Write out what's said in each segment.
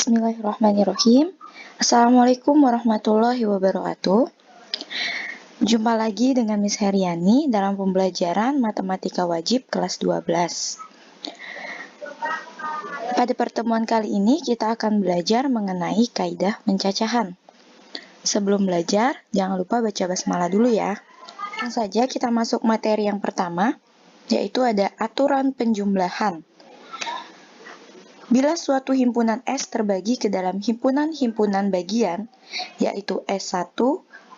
Bismillahirrahmanirrahim. Assalamualaikum warahmatullahi wabarakatuh. Jumpa lagi dengan Miss Heriani dalam pembelajaran Matematika Wajib kelas 12. Pada pertemuan kali ini kita akan belajar mengenai kaidah pencacahan. Sebelum belajar, jangan lupa baca basmalah dulu ya. Langsung saja kita masuk materi yang pertama, yaitu ada aturan penjumlahan. Bila suatu himpunan S terbagi ke dalam himpunan-himpunan bagian, yaitu S1,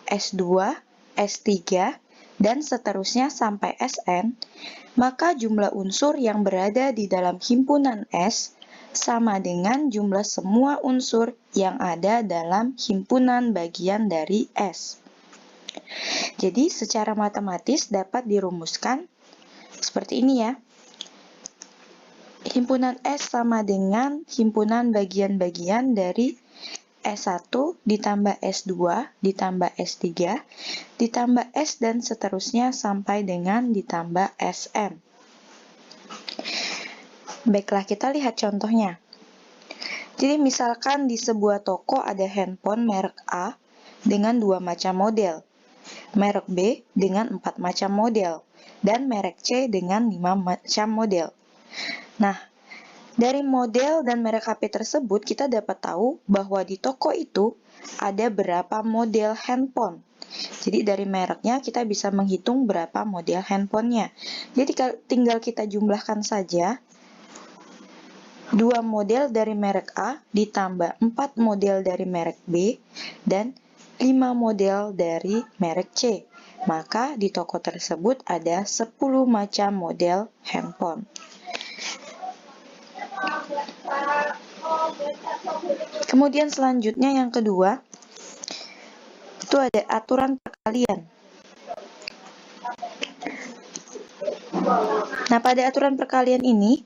S2, S3, dan seterusnya sampai Sn, maka jumlah unsur yang berada di dalam himpunan S sama dengan jumlah semua unsur yang ada dalam himpunan bagian dari S. Jadi, secara matematis dapat dirumuskan seperti ini ya. Himpunan S sama dengan himpunan bagian-bagian dari S1 ditambah S2 ditambah S3 ditambah S dan seterusnya sampai dengan ditambah Sn. Baiklah, kita lihat contohnya. Jadi misalkan di sebuah toko ada handphone merek A dengan 2 macam model, merek B dengan 4 macam model, dan merek C dengan 5 macam model. Nah, dari model dan merek HP tersebut kita dapat tahu bahwa di toko itu ada berapa model handphone. Jadi dari mereknya kita bisa menghitung berapa model handphonenya. Jadi tinggal kita jumlahkan saja 2 model dari merek A ditambah 4 model dari merek B dan 5 model dari merek C. Maka di toko tersebut ada 10 macam model handphone. Kemudian selanjutnya yang kedua, itu ada aturan perkalian. Nah, pada aturan perkalian ini,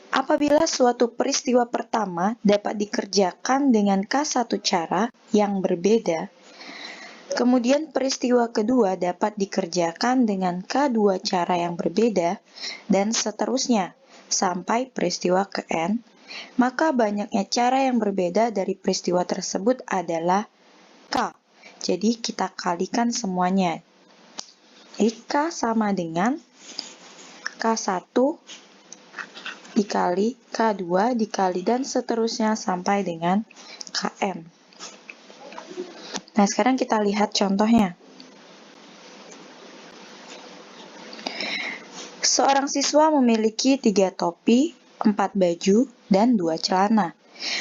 apabila suatu peristiwa pertama dapat dikerjakan dengan K1 cara yang berbeda, kemudian peristiwa kedua dapat dikerjakan dengan K2 cara yang berbeda, dan seterusnya, sampai peristiwa ke N, maka banyaknya cara yang berbeda dari peristiwa tersebut adalah K. Jadi kita kalikan semuanya. Jadi K sama dengan K1 dikali K2 dikali dan seterusnya sampai dengan Kn. Nah, sekarang kita lihat contohnya. Seorang siswa memiliki 3 topi, 4 baju, dan 2 celana.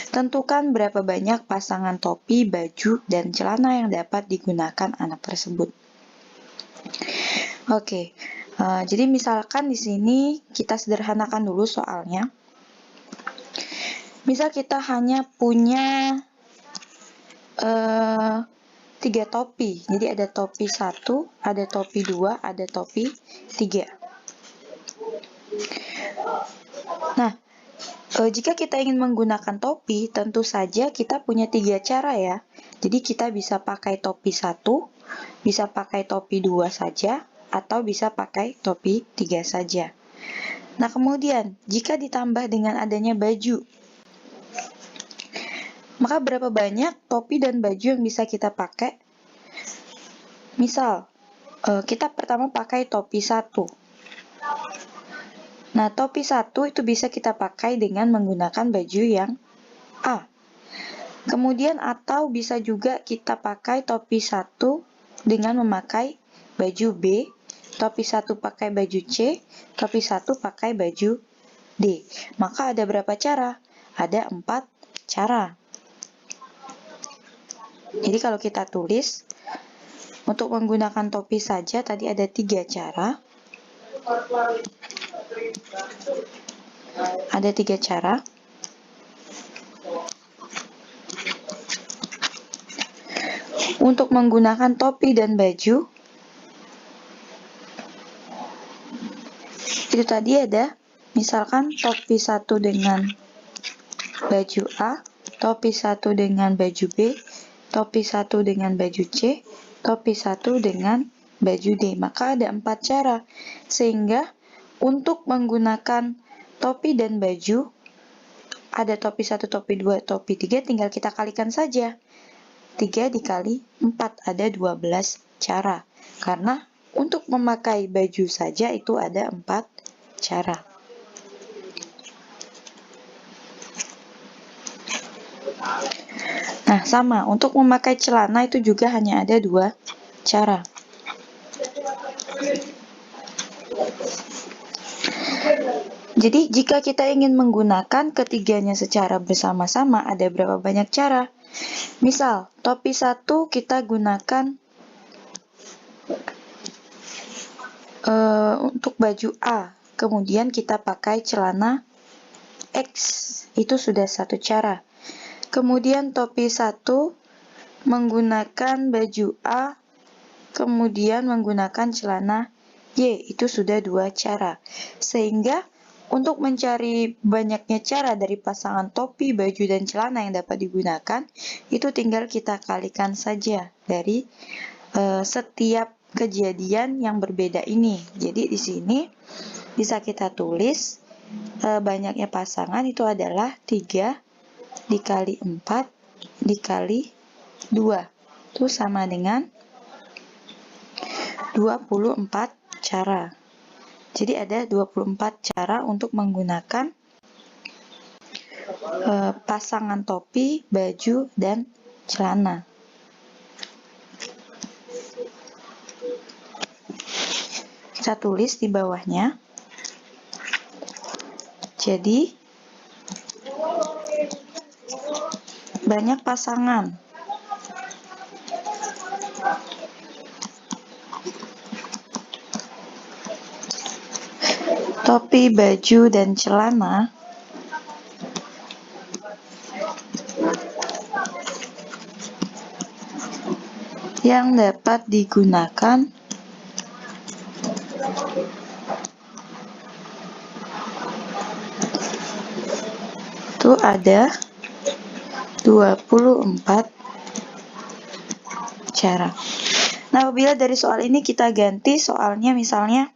Tentukan berapa banyak pasangan topi, baju, dan celana yang dapat digunakan anak tersebut. Oke, jadi misalkan di sini kita sederhanakan dulu soalnya. Misal kita hanya punya 3 topi. Jadi ada topi 1, ada topi 2, ada topi 3. Nah, jika kita ingin menggunakan topi, tentu saja kita punya 3 cara ya. Jadi kita bisa pakai topi 1, bisa pakai topi 2 saja, atau bisa pakai topi 3 saja. Nah, kemudian jika ditambah dengan adanya baju, maka berapa banyak topi dan baju yang bisa kita pakai? Misal, kita pertama pakai topi 1. Nah, topi 1 itu bisa kita pakai dengan menggunakan baju yang A. Kemudian atau bisa juga kita pakai topi 1 dengan memakai baju B, topi 1 pakai baju C, topi 1 pakai baju D. Maka ada berapa cara? Ada 4 cara. Jadi kalau kita tulis, untuk menggunakan topi saja tadi ada 3 cara. Ada 3 cara. Untuk menggunakan topi dan baju, itu tadi ada, misalkan topi 1 dengan baju A, topi 1 dengan baju B, topi 1 dengan baju C, topi 1 dengan baju D. Maka ada 4 cara. Sehingga untuk menggunakan topi dan baju, ada topi 1, topi 2, topi 3, tinggal kita kalikan saja. 3 dikali 4, ada 12 cara. Karena untuk memakai baju saja itu ada 4 cara. Nah, sama. Untuk memakai celana itu juga hanya ada 2 cara. Jadi, jika kita ingin menggunakan ketiganya secara bersama-sama, ada berapa banyak cara? Misal, topi 1 kita gunakan untuk baju A, kemudian kita pakai celana X, itu sudah satu cara. Kemudian topi 1 menggunakan baju A, kemudian menggunakan celana Y, itu sudah 2 cara. Sehingga untuk mencari banyaknya cara dari pasangan topi, baju, dan celana yang dapat digunakan, itu tinggal kita kalikan saja dari setiap kejadian yang berbeda ini. Jadi di sini bisa kita tulis banyaknya pasangan itu adalah 3 dikali 4 dikali 2. Itu sama dengan 24 cara. Jadi ada 24 cara untuk menggunakan pasangan topi, baju, dan celana. Kita tulis di bawahnya. Jadi, banyak pasangan. Topi, baju, dan celana yang dapat digunakan itu ada 24 cara. Nah, apabila dari soal ini kita ganti soalnya misalnya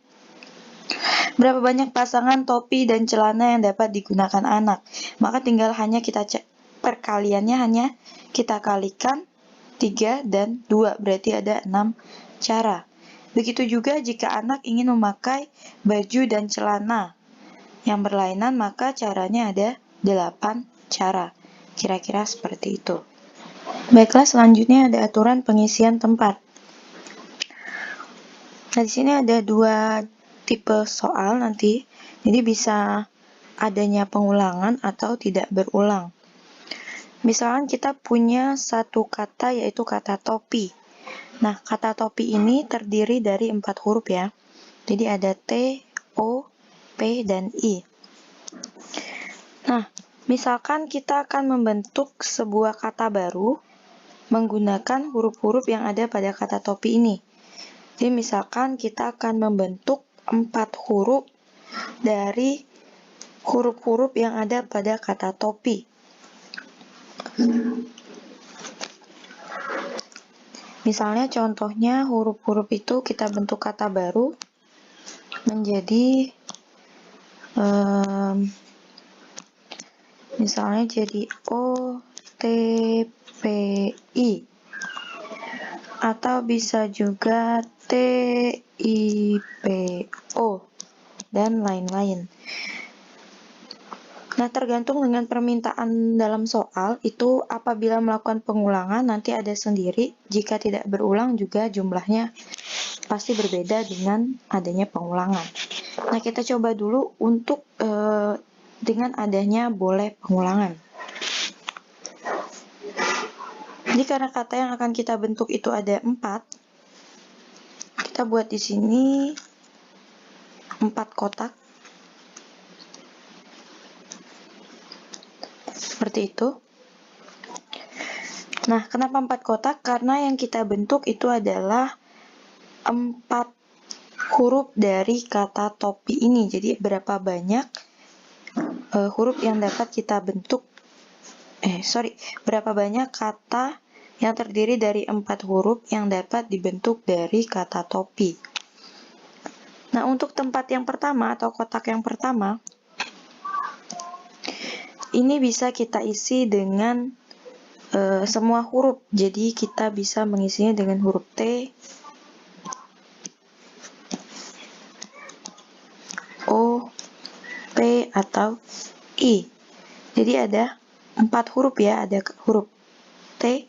berapa banyak pasangan topi dan celana yang dapat digunakan anak, maka tinggal hanya kita cek perkaliannya, hanya kita kalikan 3 dan 2, berarti ada 6 cara. Begitu juga jika anak ingin memakai baju dan celana yang berlainan, maka caranya ada 8 cara. Kira-kira seperti itu. Baiklah, selanjutnya ada aturan pengisian tempat. Nah, di sini ada 2 tipe soal nanti. Jadi bisa adanya pengulangan atau tidak berulang. Misalkan kita punya satu kata yaitu kata topi. Nah, kata topi ini terdiri dari 4 huruf ya. Jadi ada T, O, P, dan I. Nah, misalkan kita akan membentuk sebuah kata baru menggunakan huruf-huruf yang ada pada kata topi ini. Jadi misalkan kita akan membentuk 4 huruf dari huruf-huruf yang ada pada kata topi. Misalnya contohnya huruf-huruf itu kita bentuk kata baru menjadi misalnya jadi O, T, P, I, atau bisa juga T, I, P, O, dan lain-lain. Nah, tergantung dengan permintaan dalam soal, itu apabila melakukan pengulangan nanti ada sendiri, jika tidak berulang juga jumlahnya pasti berbeda dengan adanya pengulangan. Nah, kita coba dulu untuk dengan adanya boleh pengulangan. Jadi karena kata yang akan kita bentuk itu ada 4, kita buat di sini 4 kotak. Seperti itu. Nah, kenapa 4 kotak? Karena yang kita bentuk itu adalah 4 huruf dari kata topi ini. Jadi berapa banyak huruf yang dapat kita bentuk, berapa banyak kata yang terdiri dari 4 huruf yang dapat dibentuk dari kata topi. Nah, untuk tempat yang pertama atau kotak yang pertama, ini bisa kita isi dengan semua huruf. Jadi kita bisa mengisinya dengan huruf T, O, P, atau I. Jadi ada 4 huruf ya, ada huruf T,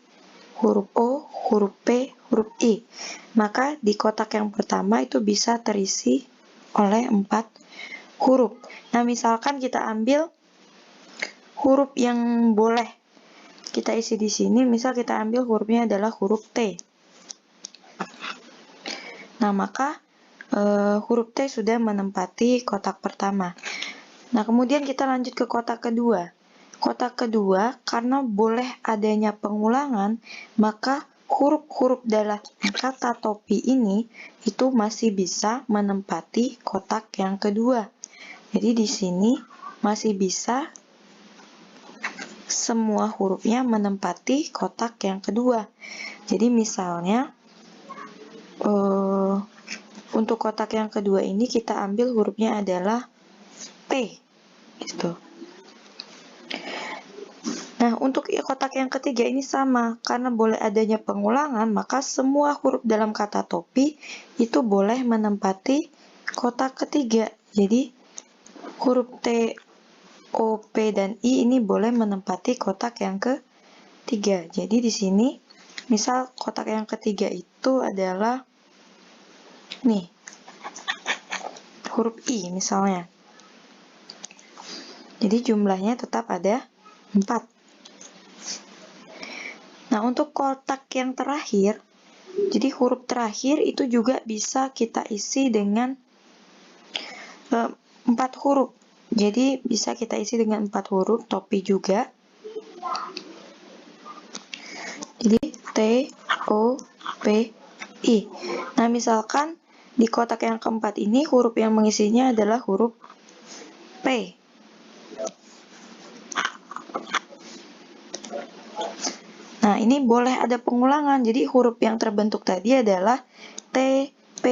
huruf O, huruf P, huruf I. Maka di kotak yang pertama itu bisa terisi oleh 4 huruf. Nah, misalkan kita ambil huruf yang boleh kita isi di sini, misal kita ambil hurufnya adalah huruf T. Nah, maka huruf T sudah menempati kotak pertama. Nah, kemudian kita lanjut ke kotak kedua. Kotak kedua, karena boleh adanya pengulangan, maka huruf-huruf dalam kata topi ini itu masih bisa menempati kotak yang kedua. Jadi di sini masih bisa semua hurufnya menempati kotak yang kedua. Jadi misalnya untuk kotak yang kedua ini kita ambil hurufnya adalah P, gitu. Nah, untuk kotak yang ketiga ini sama, karena boleh adanya pengulangan, maka semua huruf dalam kata topi itu boleh menempati kotak ketiga. Jadi, huruf T, O, P, dan I ini boleh menempati kotak yang ketiga. Jadi, di sini, misal kotak yang ketiga itu adalah, nih, huruf I misalnya. Jadi, jumlahnya tetap ada 4. Nah, untuk kotak yang terakhir, jadi huruf terakhir itu juga bisa kita isi dengan 4 huruf. Jadi, bisa kita isi dengan 4 huruf, topi juga. Jadi, T, O, P, I. Nah, misalkan di kotak yang keempat ini, huruf yang mengisinya adalah huruf P. Nah, ini boleh ada pengulangan. Jadi, huruf yang terbentuk tadi adalah T, P,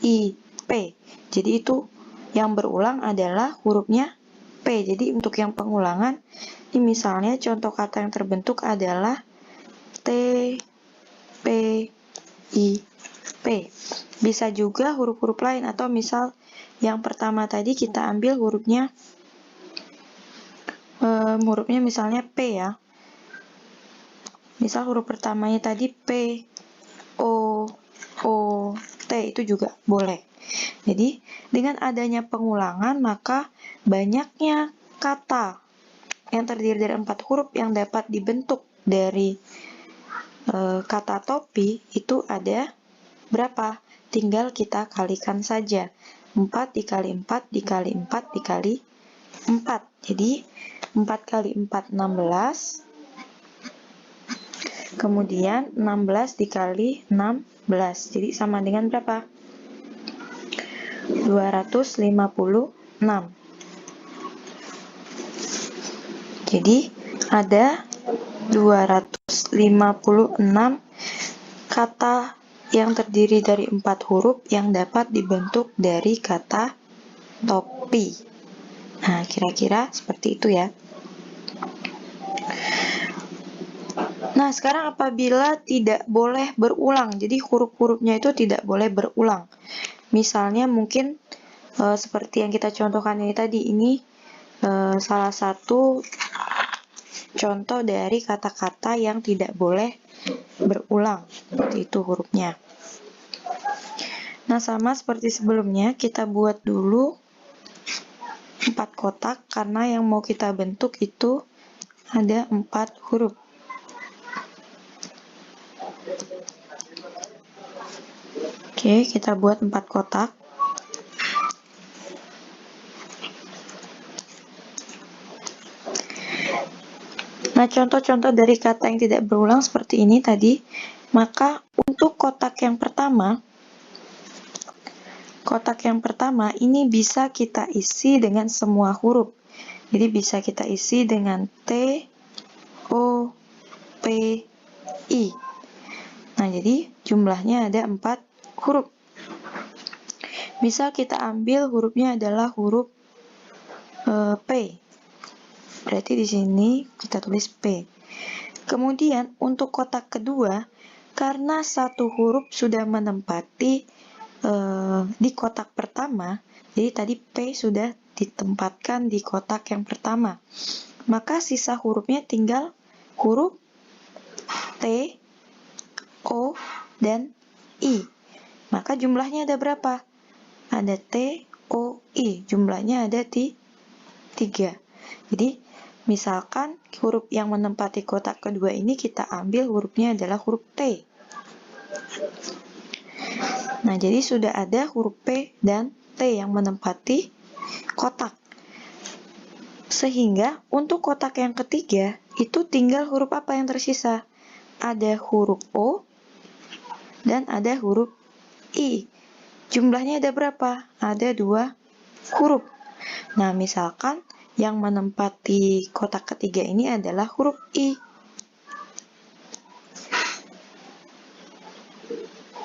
I, P. Jadi, itu yang berulang adalah hurufnya P. Jadi, untuk yang pengulangan, ini misalnya contoh kata yang terbentuk adalah T, P, I, P. Bisa juga huruf-huruf lain, atau misal yang pertama tadi kita ambil hurufnya misalnya P ya. Misal huruf pertamanya tadi P, O, T, itu juga boleh. Jadi, dengan adanya pengulangan, maka banyaknya kata yang terdiri dari 4 huruf yang dapat dibentuk dari kata topi itu ada berapa? Tinggal kita kalikan saja. 4 dikali 4 dikali 4 dikali 4. Jadi, 4 kali 4, 16. Kemudian 16 dikali 16. Jadi sama dengan berapa? 256. Jadi ada 256 kata yang terdiri dari 4 huruf yang dapat dibentuk dari kata topi. Nah, kira-kira seperti itu ya. Nah, sekarang apabila tidak boleh berulang, jadi huruf-hurufnya itu tidak boleh berulang. Misalnya mungkin seperti yang kita contohkan ini tadi, ini salah satu contoh dari kata-kata yang tidak boleh berulang. Seperti itu hurufnya. Nah, sama seperti sebelumnya, kita buat dulu 4 kotak, karena yang mau kita bentuk itu ada 4 huruf. Oke, kita buat 4 kotak. Nah, contoh-contoh dari kata yang tidak berulang seperti ini tadi. Maka untuk kotak yang pertama ini bisa kita isi dengan semua huruf. Jadi bisa kita isi dengan T, O, P, I. Nah, jadi jumlahnya ada 4 huruf. Misal kita ambil hurufnya adalah huruf P. Berarti di sini kita tulis P. Kemudian untuk kotak kedua, karena satu huruf sudah menempati di kotak pertama, jadi tadi P sudah ditempatkan di kotak yang pertama. Maka sisa hurufnya tinggal huruf T, O, dan I. Maka jumlahnya ada berapa? Ada T, O, I. Jumlahnya ada di 3. Jadi, misalkan huruf yang menempati kotak kedua ini kita ambil hurufnya adalah huruf T. Nah, jadi sudah ada huruf P dan T yang menempati kotak. Sehingga untuk kotak yang ketiga, itu tinggal huruf apa yang tersisa? Ada huruf O dan ada huruf I. Jumlahnya ada berapa? Ada 2 huruf. Nah, misalkan yang menempati kotak ketiga ini adalah huruf I.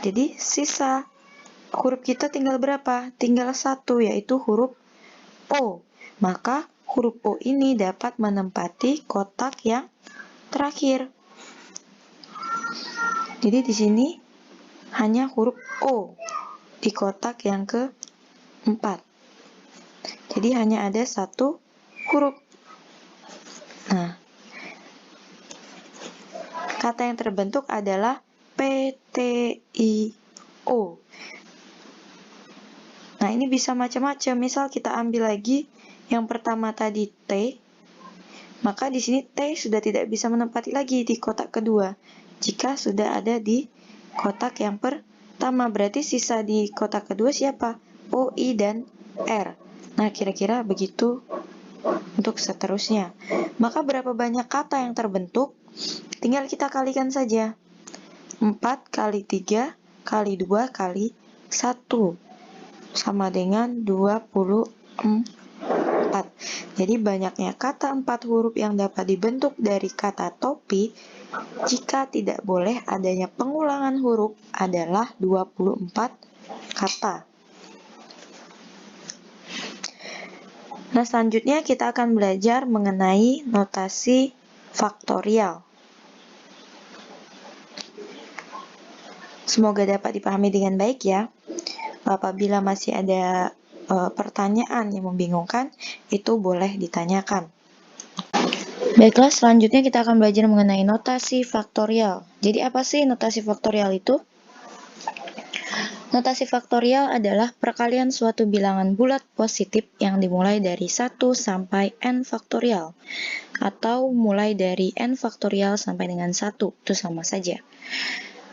Jadi, sisa huruf kita tinggal berapa? Tinggal 1, yaitu huruf O. Maka, huruf O ini dapat menempati kotak yang terakhir. Jadi, di sini hanya huruf O di kotak yang keempat. Jadi, hanya ada 1 huruf. Nah, kata yang terbentuk adalah PTIO. Nah, ini bisa macam-macam. Misal kita ambil lagi yang pertama tadi T, maka di sini T sudah tidak bisa menempati lagi di kotak kedua. Jika sudah ada di kotak yang pertama, berarti sisa di kotak kedua siapa? O, I, dan R. Nah, kira-kira begitu untuk seterusnya. Maka berapa banyak kata yang terbentuk? Tinggal kita kalikan saja. 4 kali 3 kali 2 kali 1 sama dengan 24. Jadi banyaknya kata 4 huruf yang dapat dibentuk dari kata topi jika tidak boleh adanya pengulangan huruf adalah 24 kata. Nah, selanjutnya kita akan belajar mengenai notasi faktorial. Semoga dapat dipahami dengan baik ya. Apabila masih ada pertanyaan yang membingungkan, itu boleh ditanyakan. Baiklah, selanjutnya kita akan belajar mengenai notasi faktorial. Jadi apa sih notasi faktorial itu? Notasi faktorial adalah perkalian suatu bilangan bulat positif yang dimulai dari 1 sampai n faktorial, atau mulai dari n faktorial sampai dengan 1, itu sama saja.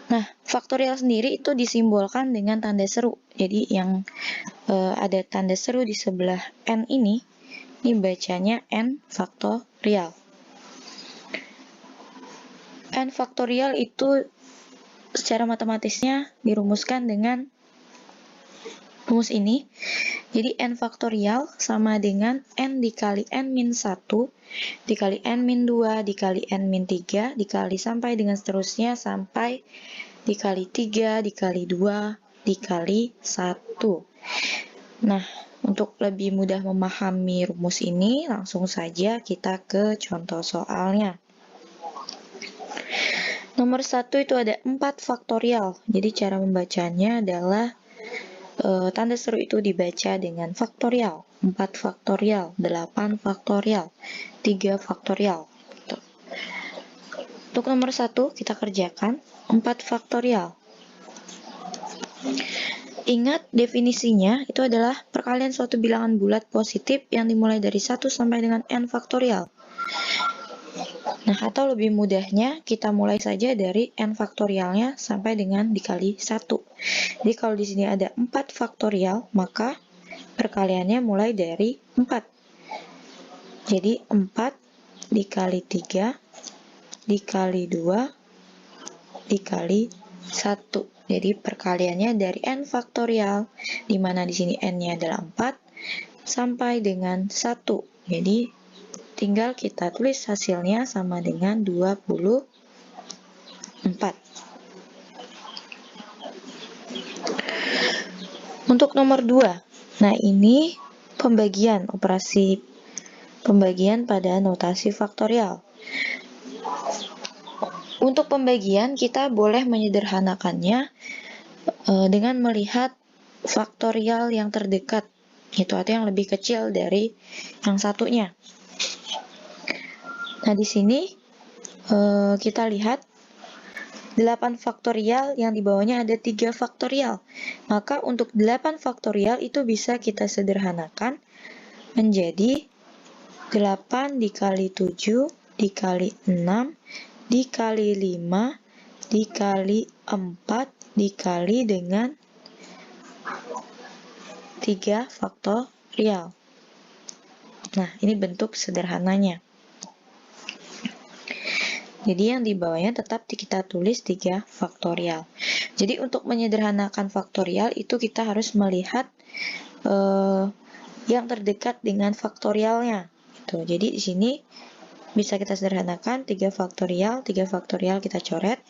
Nah, faktorial sendiri itu disimbolkan dengan tanda seru. Jadi yang ada tanda seru di sebelah n ini bacanya n faktorial. N faktorial itu secara matematisnya dirumuskan dengan rumus ini. Jadi n faktorial sama dengan n dikali n-1 dikali n-2 dikali n-3 dikali sampai dengan seterusnya sampai dikali 3 dikali 2 dikali 1. Nah, untuk lebih mudah memahami rumus ini, langsung saja kita ke contoh soalnya. Nomor 1 itu ada 4 faktorial. Jadi cara membacanya adalah tanda seru itu dibaca dengan faktorial. 4 faktorial, 8 faktorial, 3 faktorial. Untuk nomor 1 kita kerjakan 4 faktorial. Ingat definisinya itu adalah perkalian suatu bilangan bulat positif yang dimulai dari 1 sampai dengan n faktorial. Nah, atau lebih mudahnya, kita mulai saja dari n faktorialnya sampai dengan dikali 1. Jadi, kalau di sini ada 4 faktorial, maka perkaliannya mulai dari 4. Jadi, 4 dikali 3, dikali 2, dikali 1. Jadi, perkaliannya dari n faktorial, di mana di sini n-nya adalah 4, sampai dengan 1. Jadi, tinggal kita tulis hasilnya sama dengan 24. Untuk nomor 2, nah ini pembagian operasi pembagian pada notasi faktorial. Untuk pembagian, kita boleh menyederhanakannya dengan melihat faktorial yang terdekat, itu artinya yang lebih kecil dari yang satunya. Nah, di sini kita lihat 8 faktorial yang di bawahnya ada 3 faktorial. Maka untuk 8 faktorial itu bisa kita sederhanakan menjadi 8 dikali 7 dikali 6 dikali 5 dikali 4 dikali dengan 3 faktorial. Nah, ini bentuk sederhananya. Jadi yang di bawahnya tetap kita tulis 3 faktorial. Jadi untuk menyederhanakan faktorial itu kita harus melihat yang terdekat dengan faktorialnya. Gitu. Jadi di sini bisa kita sederhanakan 3 faktorial kita coret.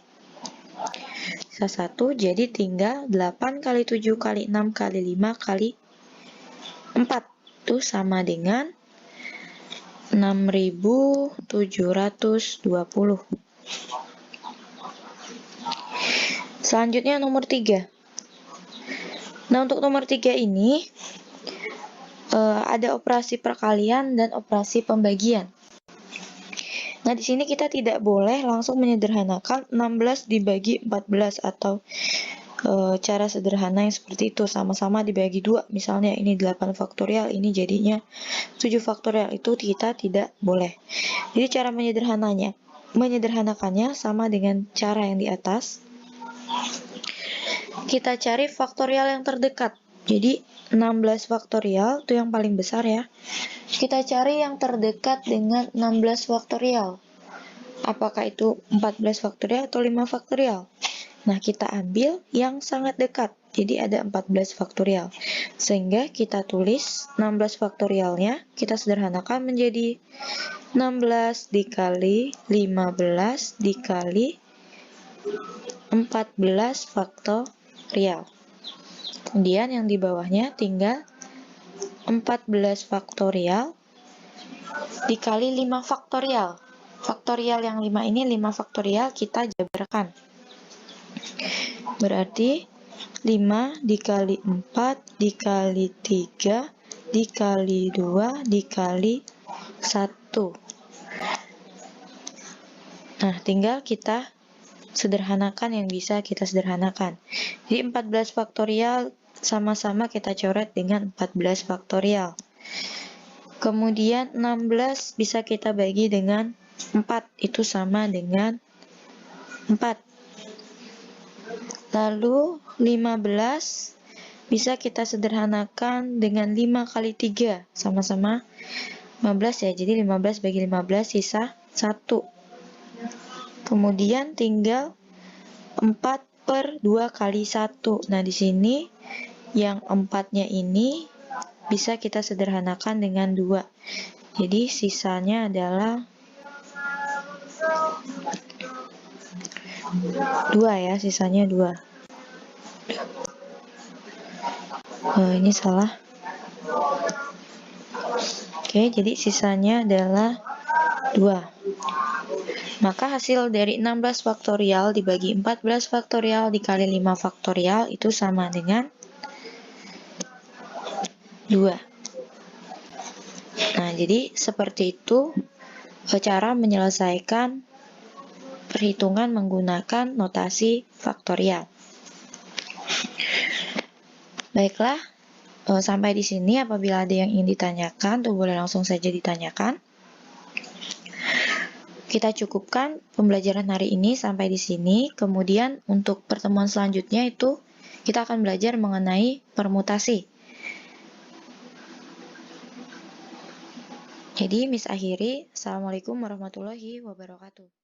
Sisa 1, jadi tinggal 8 kali 7 kali 6 kali 5 kali 4. Itu sama dengan 6.720. Selanjutnya nomor 3. Nah, untuk nomor 3 ini ada operasi perkalian dan operasi pembagian. Nah, di sini kita tidak boleh langsung menyederhanakan 16 dibagi 14 atau cara sederhana yang seperti itu, sama-sama dibagi 2. Misalnya ini 8 faktorial, ini jadinya 7 faktorial, itu kita tidak boleh. Jadi cara menyederhanakannya sama dengan cara yang di atas. Kita cari faktorial yang terdekat. Jadi 16 faktorial itu yang paling besar ya. Kita cari yang terdekat dengan 16 faktorial. Apakah itu 14 faktorial atau 5 faktorial? Nah, kita ambil yang sangat dekat. Jadi ada 14 faktorial. Sehingga kita tulis 16 faktorialnya, kita sederhanakan menjadi 16 dikali 15 dikali 14 faktorial. Kemudian yang di bawahnya tinggal 14 faktorial dikali 5 faktorial. Faktorial yang 5 ini 5 faktorial kita jabarkan. Berarti 5 dikali 4 dikali 3 dikali 2 dikali 1. Nah, tinggal kita sederhanakan yang bisa kita sederhanakan. Jadi 14 faktorial sama-sama kita coret dengan 14 faktorial. Kemudian 16 bisa kita bagi dengan 4, itu sama dengan 4. Lalu 15 bisa kita sederhanakan dengan 5 kali 3, sama-sama 15 ya, jadi 15 bagi 15 sisa 1. Kemudian tinggal 4/2 kali 1. Nah, di sini yang 4-nya ini bisa kita sederhanakan dengan 2. Jadi sisanya adalah 2 ya, sisanya 2. Ini salah. Oke, jadi sisanya adalah 2. Maka hasil dari 16 faktorial dibagi 14 faktorial dikali 5 faktorial itu sama dengan 2. Nah, jadi seperti itu cara menyelesaikan perhitungan menggunakan notasi faktorial. Baiklah, sampai di sini apabila ada yang ingin ditanyakan, tuh boleh langsung saja ditanyakan. Kita cukupkan pembelajaran hari ini sampai di sini. Kemudian untuk pertemuan selanjutnya itu kita akan belajar mengenai permutasi. Jadi, Miss akhiri. Assalamualaikum warahmatullahi wabarakatuh.